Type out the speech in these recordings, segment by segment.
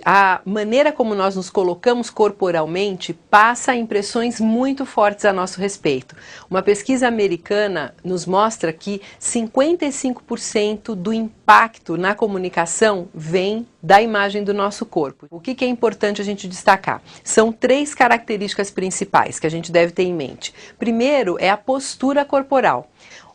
A maneira como nós nos colocamos corporalmente passa impressões muito fortes a nosso respeito. Uma pesquisa americana nos mostra que 55% do impacto na comunicação vem da imagem do nosso corpo. O que é importante a gente destacar? São 3 características principais que a gente deve ter em mente. Primeiro é a postura corporal.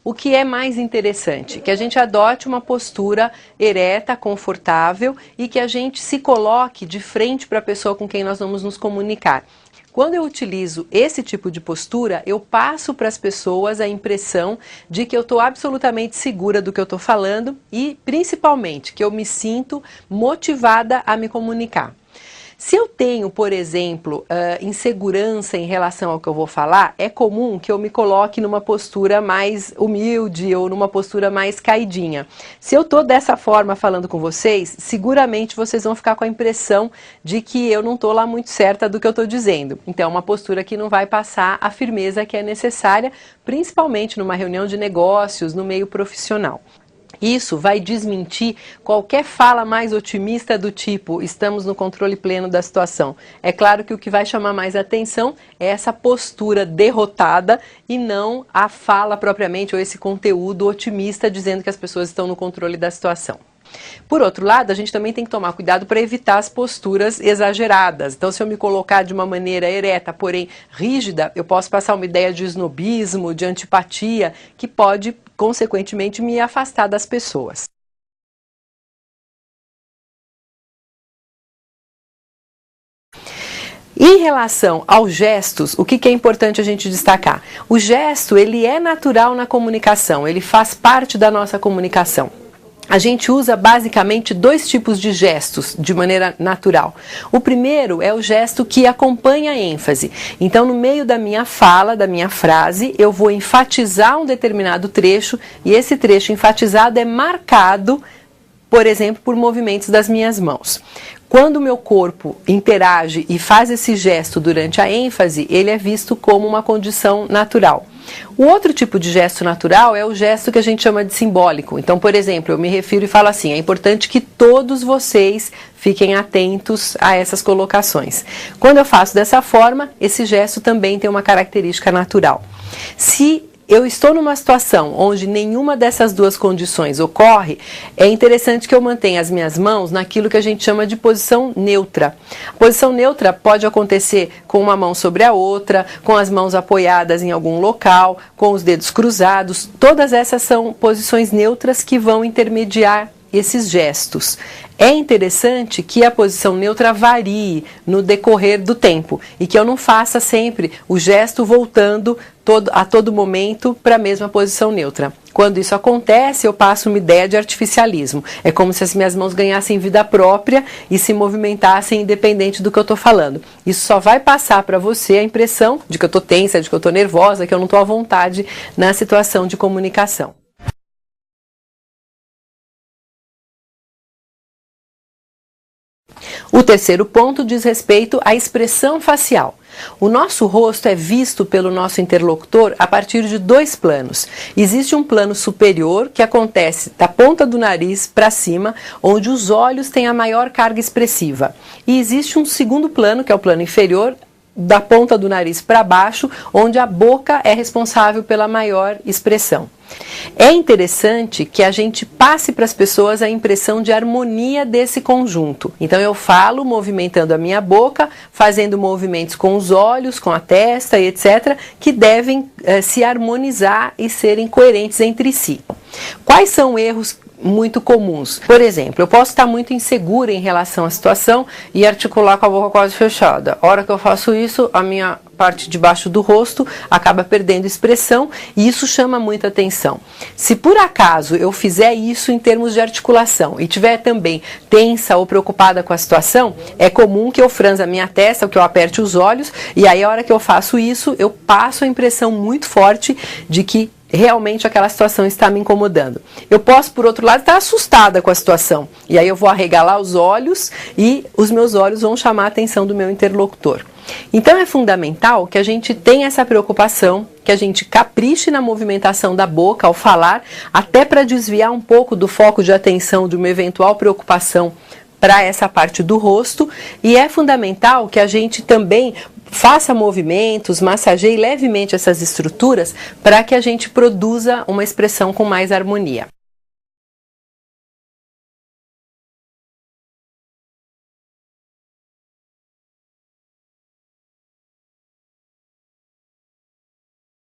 O que é mais interessante? Que a gente adote uma postura ereta, confortável e que a gente se coloque de frente para a pessoa com quem nós vamos nos comunicar. Quando eu utilizo esse tipo de postura, eu passo para as pessoas a impressão de que eu estou absolutamente segura do que eu estou falando e, principalmente, que eu me sinto motivada a me comunicar. Se eu tenho, por exemplo, insegurança em relação ao que eu vou falar, é comum que eu me coloque numa postura mais humilde ou numa postura mais caidinha. Se eu estou dessa forma falando com vocês, seguramente vocês vão ficar com a impressão de que eu não estou lá muito certa do que eu estou dizendo. Então, é uma postura que não vai passar a firmeza que é necessária, principalmente numa reunião de negócios, no meio profissional. Isso vai desmentir qualquer fala mais otimista do tipo, estamos no controle pleno da situação. É claro que o que vai chamar mais atenção é essa postura derrotada e não a fala propriamente ou esse conteúdo otimista dizendo que as pessoas estão no controle da situação. Por outro lado, a gente também tem que tomar cuidado para evitar as posturas exageradas. Então, se eu me colocar de uma maneira ereta, porém rígida, eu posso passar uma ideia de snobismo, de antipatia, que pode, consequentemente, me afastar das pessoas. Em relação aos gestos, o que é importante a gente destacar? O gesto, ele é natural na comunicação, ele faz parte da nossa comunicação. A gente usa basicamente 2 tipos de gestos de maneira natural. O primeiro é o gesto que acompanha a ênfase. Então, no meio da minha fala, da minha frase, eu vou enfatizar um determinado trecho e esse trecho enfatizado é marcado, por exemplo, por movimentos das minhas mãos. Quando o meu corpo interage e faz esse gesto durante a ênfase, ele é visto como uma condição natural. O outro tipo de gesto natural é o gesto que a gente chama de simbólico. Então, por exemplo, eu me refiro e falo assim, é importante que todos vocês fiquem atentos a essas colocações. Quando eu faço dessa forma, esse gesto também tem uma característica natural. Se eu estou numa situação onde nenhuma dessas 2 condições ocorre, é interessante que eu mantenha as minhas mãos naquilo que a gente chama de posição neutra. A posição neutra pode acontecer com uma mão sobre a outra, com as mãos apoiadas em algum local, com os dedos cruzados. Todas essas são posições neutras que vão intermediar esses gestos. É interessante que a posição neutra varie no decorrer do tempo e que eu não faça sempre o gesto voltando a todo momento para a mesma posição neutra. Quando isso acontece, eu passo uma ideia de artificialismo. É como se as minhas mãos ganhassem vida própria e se movimentassem independente do que eu estou falando. Isso só vai passar para você a impressão de que eu estou tensa, de que eu estou nervosa, que eu não estou à vontade na situação de comunicação. O terceiro ponto diz respeito à expressão facial. O nosso rosto é visto pelo nosso interlocutor a partir de 2 planos. Existe um plano superior que acontece da ponta do nariz para cima, onde os olhos têm a maior carga expressiva. E existe um segundo plano, que é o plano inferior, da ponta do nariz para baixo, onde a boca é responsável pela maior expressão. É interessante que a gente passe para as pessoas a impressão de harmonia desse conjunto. Então eu falo movimentando a minha boca, fazendo movimentos com os olhos, com a testa e etc., que devem se harmonizar e serem coerentes entre si. Quais são erros muito comuns? Por exemplo, eu posso estar muito insegura em relação à situação e articular com a boca quase fechada. A hora que eu faço isso, a minha parte de baixo do rosto acaba perdendo expressão e isso chama muita atenção. Se por acaso eu fizer isso em termos de articulação e tiver também tensa ou preocupada com a situação, é comum que eu franza a minha testa, ou que eu aperte os olhos, e aí a hora que eu faço isso, eu passo a impressão muito forte de que realmente aquela situação está me incomodando. Eu posso, por outro lado, estar assustada com a situação. E aí eu vou arregalar os olhos e os meus olhos vão chamar a atenção do meu interlocutor. Então é fundamental que a gente tenha essa preocupação, que a gente capriche na movimentação da boca ao falar, até para desviar um pouco do foco de atenção de uma eventual preocupação para essa parte do rosto, e é fundamental que a gente também faça movimentos, massageie levemente essas estruturas para que a gente produza uma expressão com mais harmonia.